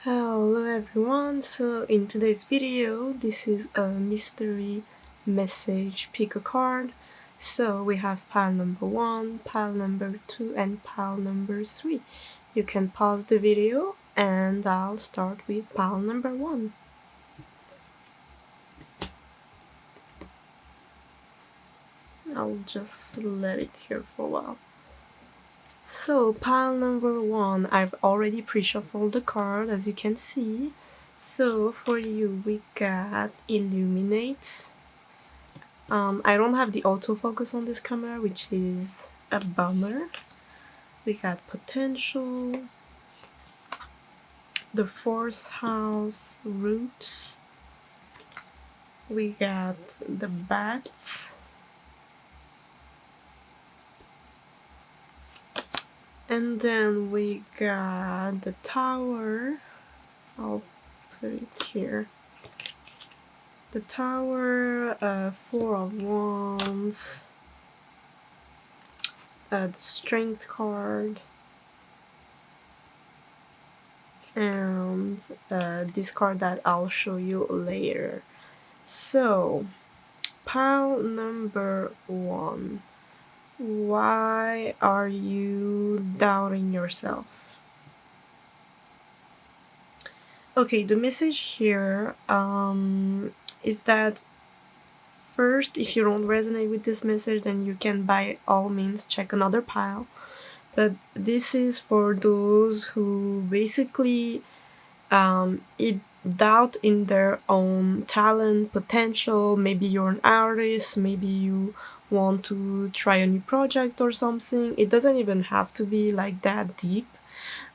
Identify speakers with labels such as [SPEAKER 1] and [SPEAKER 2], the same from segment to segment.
[SPEAKER 1] Hello everyone, so in today's video this is a mystery message pick a card. So we have pile number 1, pile number 2 and pile number 3. You can pause the video and I'll start with pile number 1. I'll just let it here for a while. So pile number 1, I've already pre-shuffled the card as you can see. So for you we got Illuminate. I don't have the autofocus on this camera, which is a bummer. We got Potential, the 4th house, Roots. We got the Bats. And then we got the Tower. I'll put it here. The Tower, 4 of Wands, the Strength card, and this card that I'll show you later. So, pile number 1. Why are you doubting yourself? Okay, the message here is that first, if you don't resonate with this message, then you can by all means check another pile. But this is for those who basically doubt in their own talent, potential. Maybe you're an artist, maybe you want to try a new project or something. It doesn't even have to be like that deep.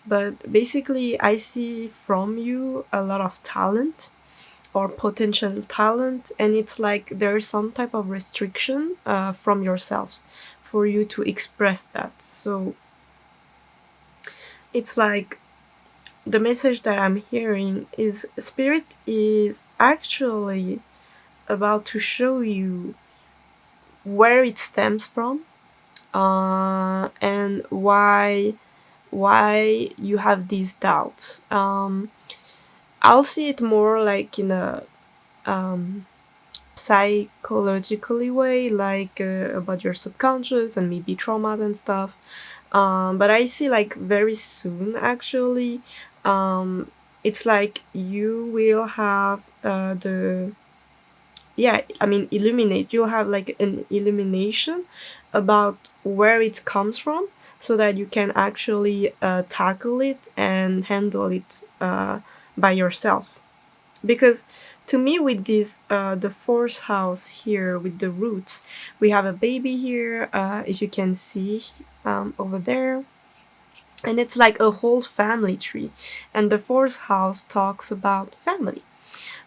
[SPEAKER 1] But basically, I see from you a lot of talent or potential talent, and it's like there's some type of restriction from yourself for you to express that. So it's like the message that I'm hearing is Spirit is actually about to show you where it stems from and why you have these doubts. I'll see it more like in a psychologically way, like about your subconscious and maybe traumas and stuff. But I see like very soon actually it's like you will have illuminate, you'll have like an illumination about where it comes from so that you can actually tackle it and handle it by yourself. Because to me, with this the 4th house here with the roots, we have a baby here, if you can see over there, and it's like a whole family tree, and the 4th house talks about family.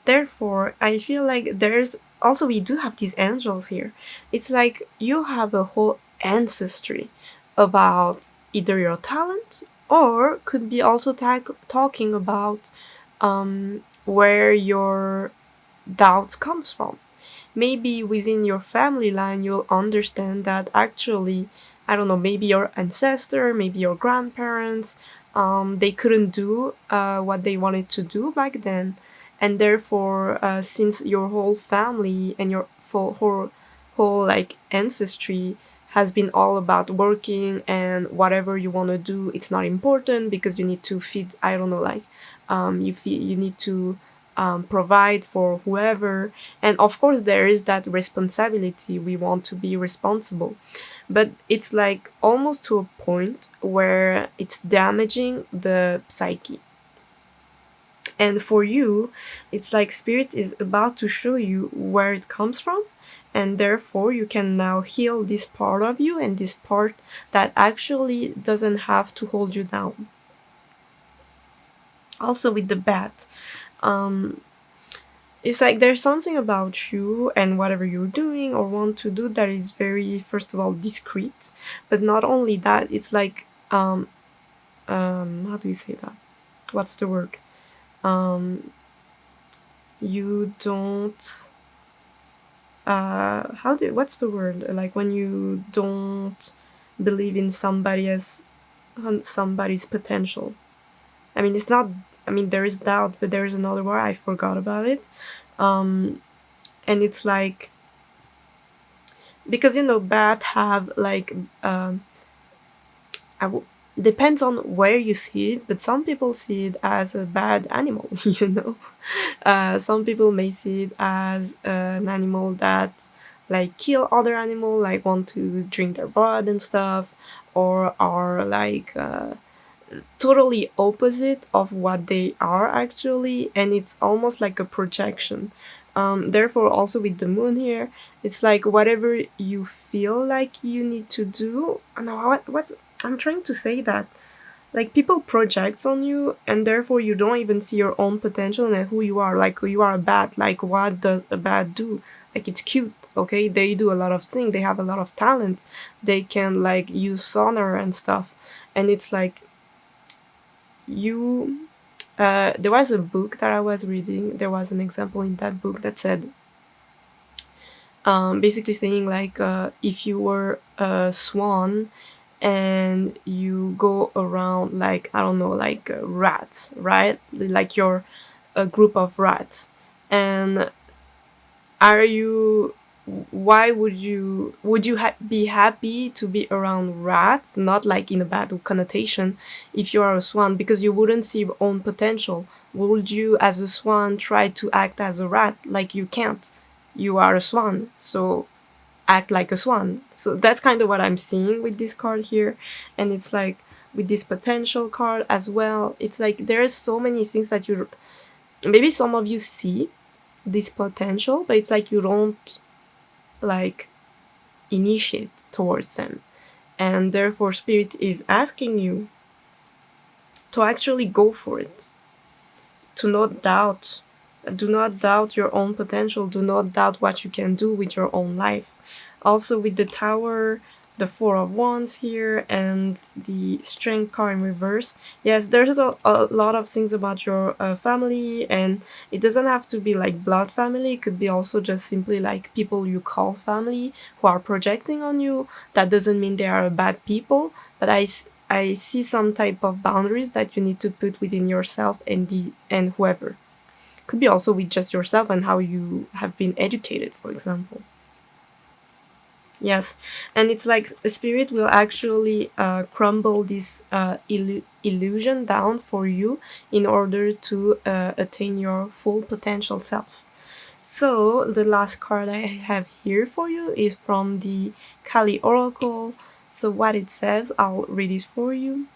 [SPEAKER 1] Therefore, I feel like there's also, we do have these angels here. It's like you have a whole ancestry about either your talent, or could be also talking about where your doubts comes from. Maybe within your family line you'll understand that actually, I don't know, maybe your ancestor, maybe your grandparents, they couldn't do what they wanted to do back then, and therefore since your whole family and your whole like ancestry has been all about working, and whatever you want to do, it's not important because you need to feed, I don't know, like you need to provide for whoever. And of course there is that responsibility, we want to be responsible, but it's like almost to a point where it's damaging the psyche. And for you, it's like Spirit is about to show you where it comes from, and therefore you can now heal this part of you, and this part that actually doesn't have to hold you down. Also with the bat, it's like there's something about you and whatever you're doing or want to do that is very, first of all, discreet. But not only that, it's like how do you say that? What's the word? You don't what's the word? Like when you don't believe in somebody's potential. I mean, it's not I mean, there is doubt, but there is another word, I forgot about it. And it's like, because, you know, bat have like, I w- depends on where you see it, but some people see it as a bad animal, you know. Some people may see it as an animal that like kill other animal, like want to drink their blood and stuff, or are like totally opposite of what they are actually, and it's almost like a projection. Therefore, also with the moon here, it's like whatever you feel like you need to do. No, what I'm trying to say that like people projects on you, and therefore you don't even see your own potential and who you are. Like you are a bat. Like what does a bat do? Like it's cute, okay? They do a lot of things. They have a lot of talents. They can like use sonar and stuff, and it's like you there was a book that I was reading. There was an example in that book that said, basically saying like, if you were a swan and you go around like, I don't know, like rats, right? Like you're a group of rats, and are you why would you be happy to be around rats, not like in a bad connotation, if you are a swan, because you wouldn't see your own potential? Would you as a swan try to act as a rat? Like you can't. You are a swan, so act like a swan. So that's kind of what I'm seeing with this card here. And it's like with this potential card as well, it's like there's so many things that you maybe some of you see this potential, but it's like you don't like initiate towards them. And therefore, Spirit is asking you to actually go for it, to not doubt. Do not doubt your own potential. Do not doubt what you can do with your own life. Also, with the Tower, the Four of Wands here, and the Strength card in reverse. Yes, there's a lot of things about your family, and it doesn't have to be like blood family. It could be also just simply like people you call family who are projecting on you. That doesn't mean they are bad people, but I see some type of boundaries that you need to put within yourself and whoever. Could be also with just yourself and how you have been educated, for example. Yes, and it's like a spirit will actually crumble this illusion down for you in order to attain your full potential self. So the last card I have here for you is from the Kali Oracle. So what it says, I'll read it for you.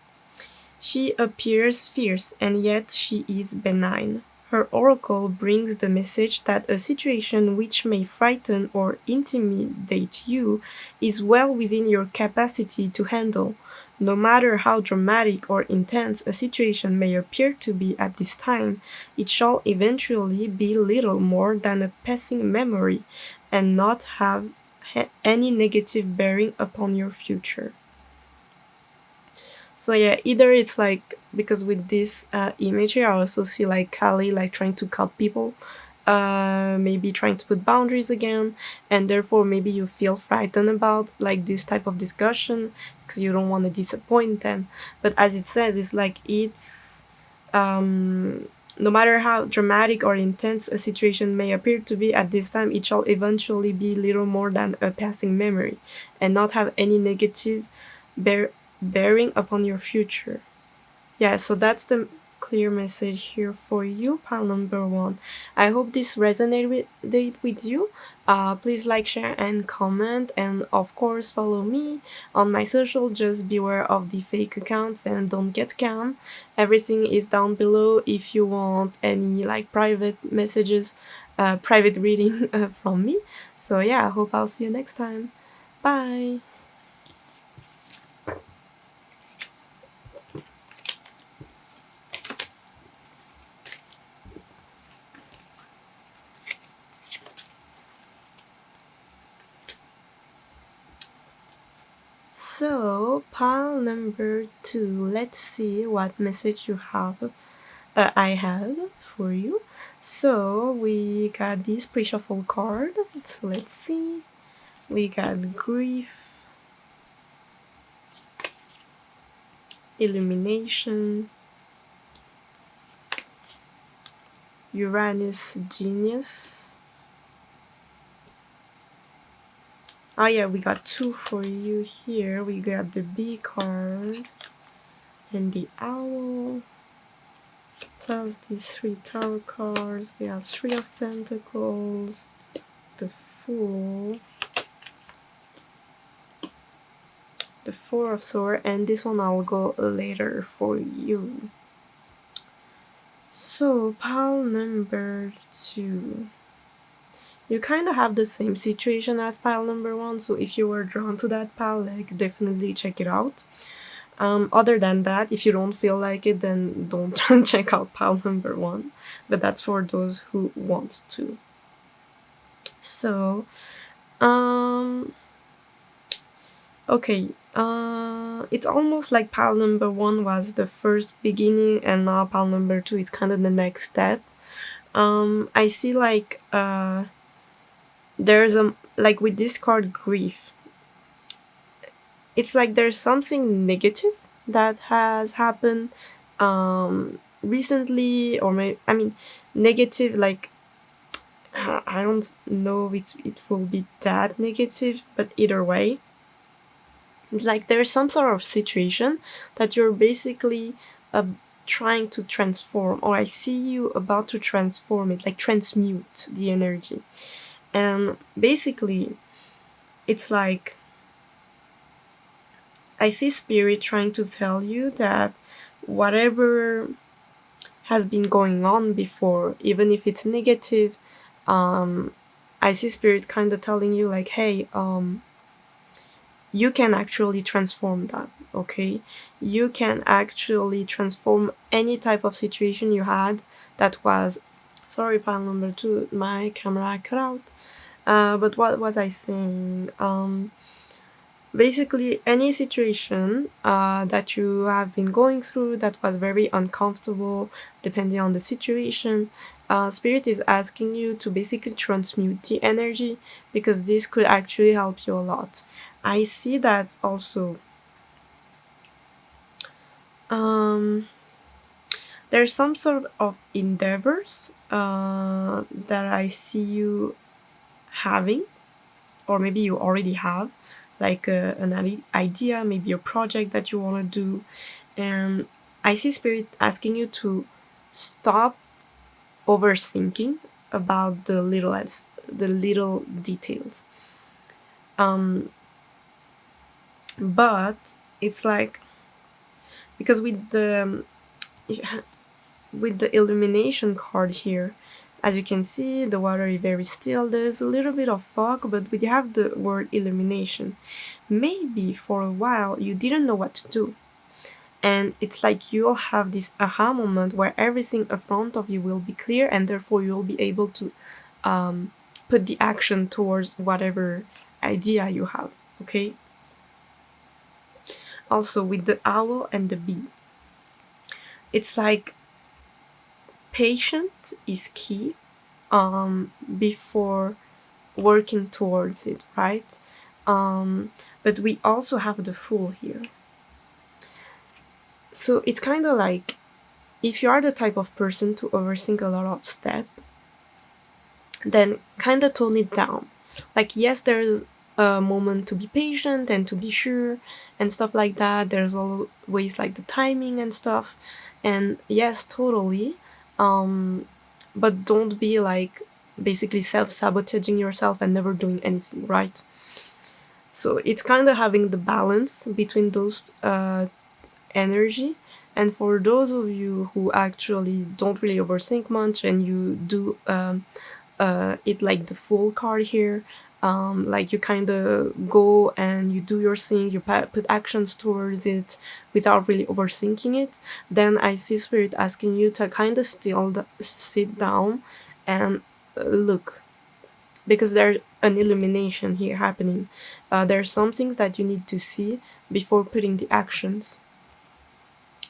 [SPEAKER 1] She appears fierce, and yet she is benign. Her oracle brings the message that a situation which may frighten or intimidate you is well within your capacity to handle. No matter how dramatic or intense a situation may appear to be at this time, it shall eventually be little more than a passing memory and not have any negative bearing upon your future. So yeah, either it's like, because with this image here, I also see like Kali like trying to cut people, maybe trying to put boundaries again, and therefore maybe you feel frightened about like this type of discussion because you don't want to disappoint them. But as it says, it's like it's no matter how dramatic or intense a situation may appear to be at this time, it shall eventually be little more than a passing memory and not have any negative bear bearing upon your future. Yeah, so that's the clear message here for you, pile number one. I hope this resonated with you. Please like, share, and comment, and of course follow me on my social. Just beware of the fake accounts and don't get scammed. Everything is down below if you want any like private messages, private reading from me. So yeah, I hope I'll see you next time. Bye. So, pile number two, let's see what message you have. I have for you. So, we got this pre shuffle card. So, let's see. We got grief, illumination, Uranus genius. Oh yeah, we got 2 for you here. We got the Bee card and the Owl. Plus these 3 Tower cards. We have 3 of Pentacles, the Fool, the 4 of Swords, and this one I'll go later for you. So, pile number 2. You kind of have the same situation as pile number 1, so if you were drawn to that pile, like, definitely check it out. Other than that, if you don't feel like it, then don't check out pile number 1, but that's for those who want to. So, okay, it's almost like pile number 1 was the first beginning, and now pile number 2 is kind of the next step. I see like there's like with this card Grief, it's like there's something negative that has happened recently, or maybe, I mean, negative, like, I don't know if it will be that negative, but either way, it's like there's some sort of situation that you're basically trying to transform, or I see you about to transform it, like transmute the energy. And basically, it's like I see Spirit trying to tell you that whatever has been going on before, even if it's negative, I see Spirit kind of telling you like, hey, you can actually transform that, okay? You can actually transform any type of situation you had that was... Sorry, pile number 2, my camera cut out. But what was I saying? Basically, any situation that you have been going through that was very uncomfortable, depending on the situation, Spirit is asking you to basically transmute the energy, because this could actually help you a lot. I see that also. There's some sort of endeavors that I see you having, or maybe you already have, like an idea, maybe a project that you want to do, and I see Spirit asking you to stop overthinking about the little details. But it's like, because with the illumination card here, as you can see, the water is very still. There's a little bit of fog, but we have the word illumination. Maybe for a while you didn't know what to do, and it's like you'll have this aha moment where everything in front of you will be clear, and therefore you'll be able to put the action towards whatever idea you have, okay? Also, with the Owl and the Bee, it's like patience is key before working towards it, right? But we also have the Fool here. So it's kind of like, if you are the type of person to overthink a lot of steps, then kind of tone it down. Like, yes, there's a moment to be patient and to be sure and stuff like that. There's always like the timing and stuff. And yes, totally. But don't be like basically self-sabotaging yourself and never doing anything, right? So it's kind of having the balance between those energy. And for those of you who actually don't really overthink much, and you do it like the Fool card here, like you kind of go and you do your thing, you put actions towards it without really overthinking it, then I see Spirit asking you to kind of still sit down and look, because there's an illumination here happening. There's some things that you need to see before putting the actions.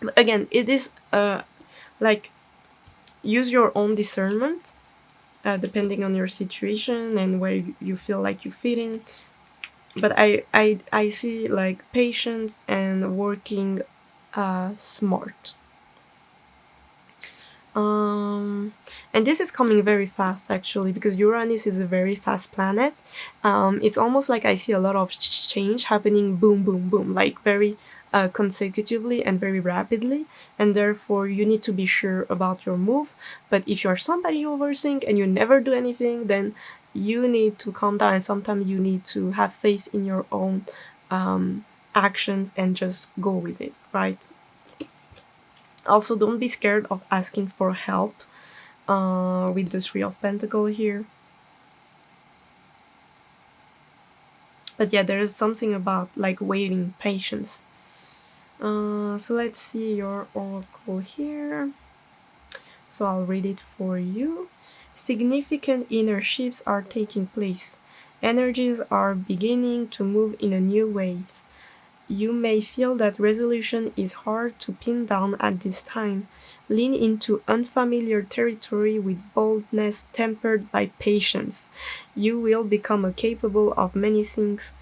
[SPEAKER 1] But again, it is like, use your own discernment depending on your situation and where you feel like you fit in. But I see like patience and working smart. And this is coming very fast, actually, because Uranus is a very fast planet. It's almost like I see a lot of change happening, boom, boom, boom, like very consecutively and very rapidly, and therefore you need to be sure about your move. But if you're somebody who overthink and you never do anything, then you need to calm down, and sometimes you need to have faith in your own actions and just go with it, right? Also, don't be scared of asking for help with the Three of Pentacles here. But yeah, there is something about like waiting, patience. So let's see your oracle here. So I'll read it for you. Significant inner shifts are taking place. Energies are beginning to move in a new way. You may feel that resolution is hard to pin down at this time. Lean into unfamiliar territory with boldness tempered by patience. You will become capable of many things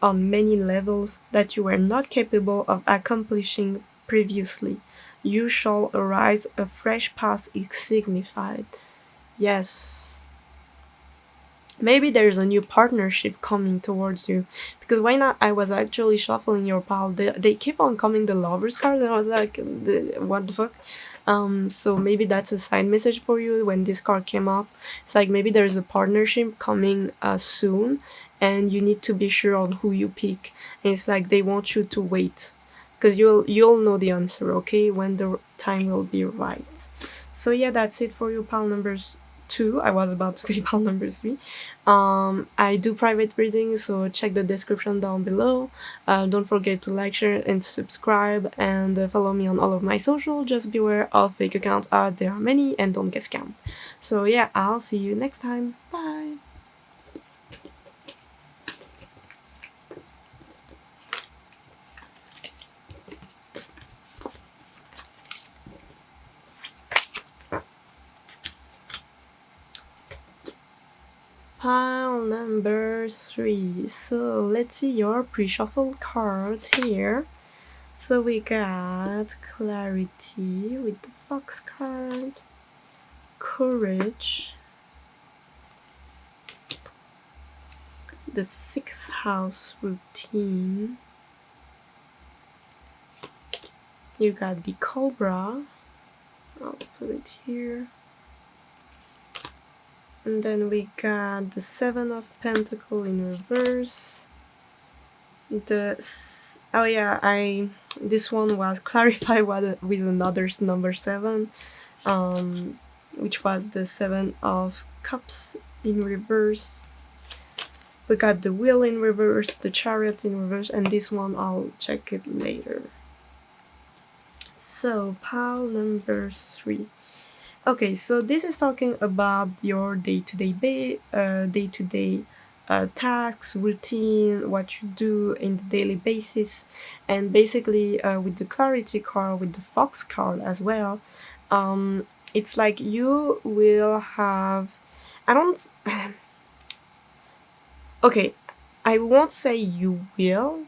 [SPEAKER 1] on many levels that you were not capable of accomplishing previously. You shall arise, a fresh path is signified. Yes. Maybe there's a new partnership coming towards you, because why not? I was actually shuffling your pile. They keep on coming the lovers card, and I was like, what the fuck? So maybe that's a side message for you when this card came out. It's like maybe there's a partnership coming soon, and you need to be sure on who you pick. And it's like they want you to wait, because you'll know the answer, okay, when the time will be right. So yeah, that's it for you, pile numbers 2. I was about to say pile number 3. I do private readings, so check the description down below. Don't forget to like, share, and subscribe, and follow me on all of my social. Just beware of fake accounts out there are many, and don't get scammed. So yeah, I'll see you next time. Bye. Pile number 3. So let's see your pre-shuffled cards here. So we got clarity with the fox card, courage, the 6th house routine, you got the cobra, I'll put it here, and then we got the 7 of Pentacles in reverse, oh yeah, this one was clarified with another number 7, which was the 7 of Cups in reverse. We got the Wheel in reverse, the Chariot in reverse, and this one I'll check it later. So pile number 3. Okay, so this is talking about your day-to-day tasks, routine, what you do in the daily basis, and basically with the clarity card, with the fox card as well, it's like you will have, okay, I won't say you will,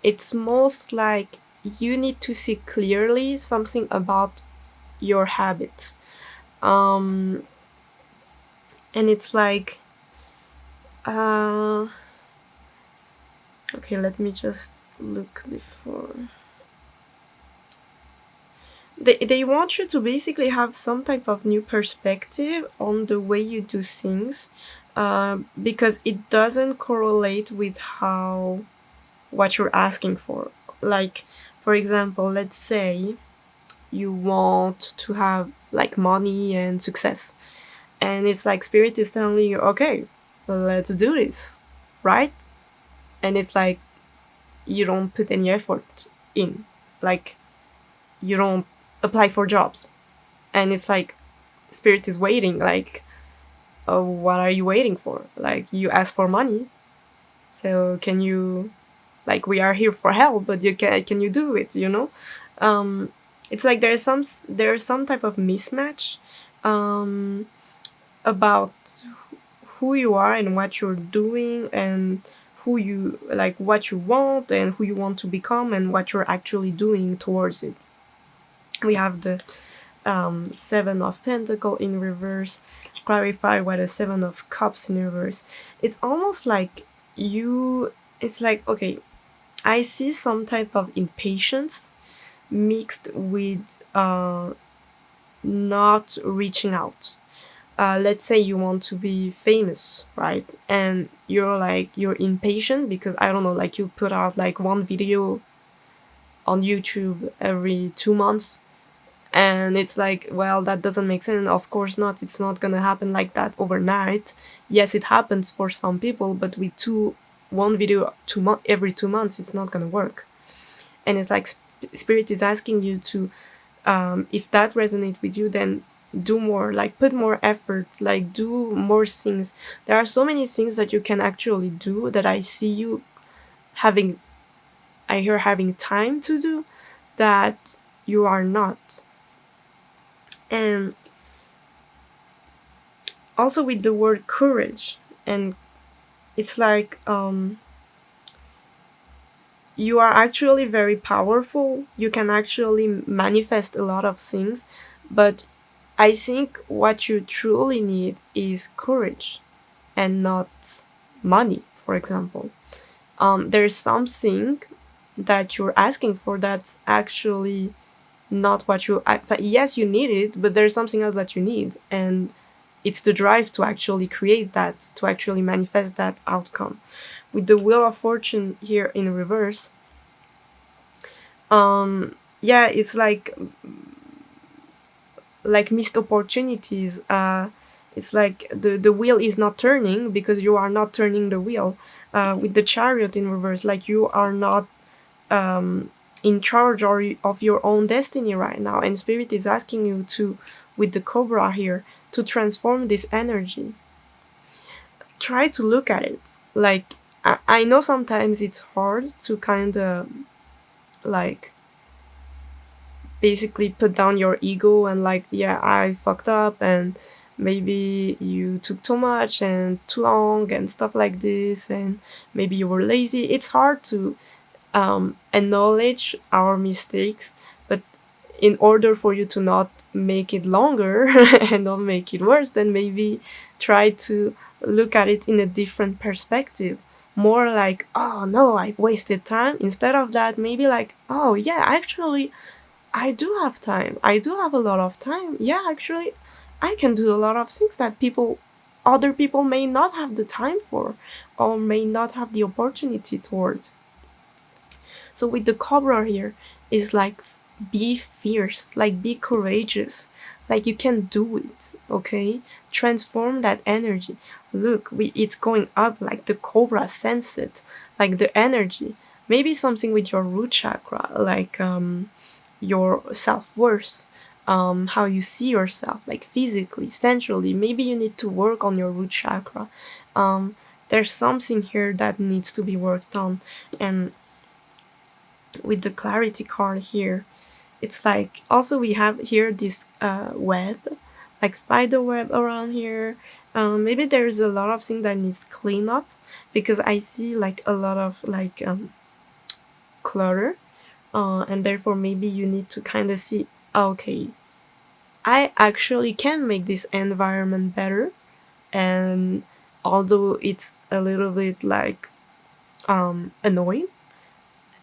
[SPEAKER 1] it's most like you need to see clearly something about your habits. And it's like, okay, let me just look before. They want you to basically have some type of new perspective on the way you do things, because it doesn't correlate with what you're asking for. Like, for example, let's say you want to have like money and success, and it's like spirit is telling you, okay, let's do this, right? And it's like you don't put any effort in, like you don't apply for jobs, and it's like spirit is waiting, like, oh, what are you waiting for? Like, you ask for money, so can you, like, we are here for help, but can you do it, you know? It's like there's some type of mismatch about who you are and what you're doing, and who you like, what you want and who you want to become, and what you're actually doing towards it. We have the Seven of Pentacles in reverse, clarified by the Seven of Cups in reverse. It's almost like it's like, okay, I see some type of impatience mixed with not reaching out. Let's say you want to be famous, right? And you're impatient because, I don't know, like you put out like one video on YouTube every 2 months, and it's like, well, that doesn't make sense. Of course not. It's not gonna happen like that overnight. Yes, it happens for some people, but with one video every 2 months, it's not gonna work. And it's like Spirit is asking you to, if that resonates with you, then do more, like put more effort, like do more things. There are so many things that you can actually do that I see you having, I hear having time to do, that you are not. And also with the word courage, and it's like you are actually very powerful. You can actually manifest a lot of things, but I think what you truly need is courage and not money, for example. There's something that you're asking for that's actually not what you. Yes, you need it, but there's something else that you need, and it's the drive to actually create that, to actually manifest that outcome. With the Wheel of Fortune here in reverse, yeah, it's like missed opportunities. It's like the wheel is not turning because you are not turning the wheel. With the Chariot in reverse, like you are not in charge of your own destiny right now, and Spirit is asking you to, with the Cobra here, to transform this energy. Try to look at it. Like, I know sometimes it's hard to kind of like basically put down your ego and like, yeah, I fucked up, and maybe you took too much and too long and stuff like this, and maybe you were lazy. It's hard to acknowledge our mistakes, but in order for you to not make it longer and not make it worse, then maybe try to look at it in a different perspective. More like, oh no, I wasted time. Instead of that, maybe like, oh yeah, actually, I do have time. I do have a lot of time. Yeah, actually, I can do a lot of things that other people may not have the time for, or may not have the opportunity towards. So with the Cobra here, is like, be fierce, like be courageous, like you can do it, okay? Transform that energy. Look, it's going up, like the Cobra sense it, like the energy. Maybe something with your root chakra, like your self-worth, how you see yourself, like physically, sensually. Maybe you need to work on your root chakra. There's something here that needs to be worked on. And with the Clarity card here, it's like, also we have here this web, like spider web around here. Maybe there's a lot of things that needs clean up, because I see like a lot of like clutter, and therefore maybe you need to kind of see, okay, I actually can make this environment better, and although it's a little bit like annoying,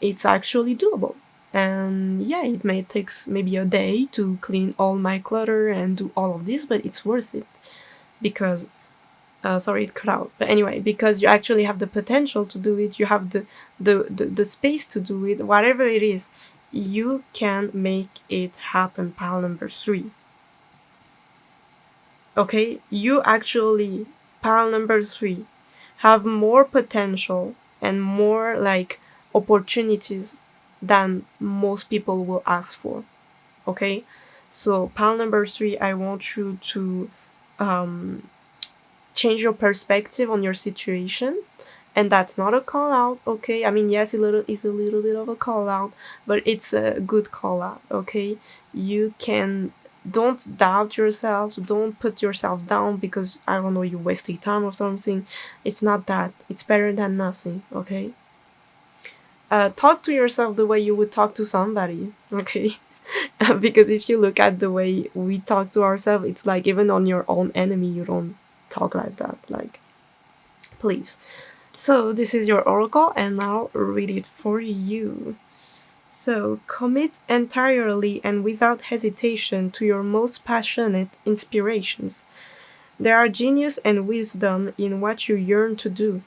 [SPEAKER 1] it's actually doable. And yeah, it may take maybe a day to clean all my clutter and do all of this, but it's worth it, because sorry, it cut out, but anyway, because you actually have the potential to do it, you have the space to do it, whatever it is, you can make it happen. Pile number 3. Okay, you actually, pile number 3, have more potential and more like opportunities than most people will ask for. Okay, so pile number 3, I want you to change your perspective on your situation. And that's not a call out, okay? I mean, yes, it's a little bit of a call out, but it's a good call out, okay? You can, don't doubt yourself, don't put yourself down because, I don't know, you wasted time or something. It's not that. It's better than nothing, okay? Talk to yourself the way you would talk to somebody, okay? Because if you look at the way we talk to ourselves, it's like even on your own enemy, you don't talk like that. Like, please. So this is your oracle, and I'll read it for you. So, commit entirely and without hesitation to your most passionate inspirations. There are genius and wisdom in what you yearn to do.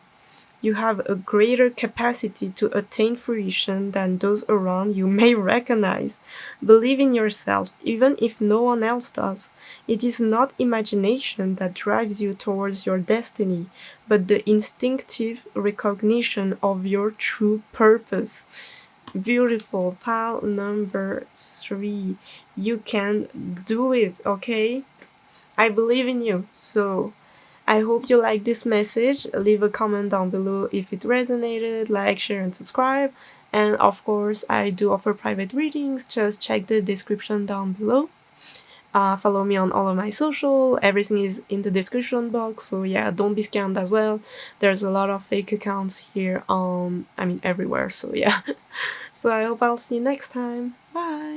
[SPEAKER 1] You have a greater capacity to attain fruition than those around you may recognize. Believe in yourself, even if no one else does. It is not imagination that drives you towards your destiny, but the instinctive recognition of your true purpose. Beautiful. Pile number 3. You can do it, okay? I believe in you. So I hope you like this message. Leave a comment down below if it resonated. Like, share, and subscribe. And of course, I do offer private readings. Just check the description down below. Follow me on all of my social. Everything is in the description box. So yeah, don't be scammed as well. There's a lot of fake accounts here. Everywhere. So yeah. So I hope I'll see you next time. Bye.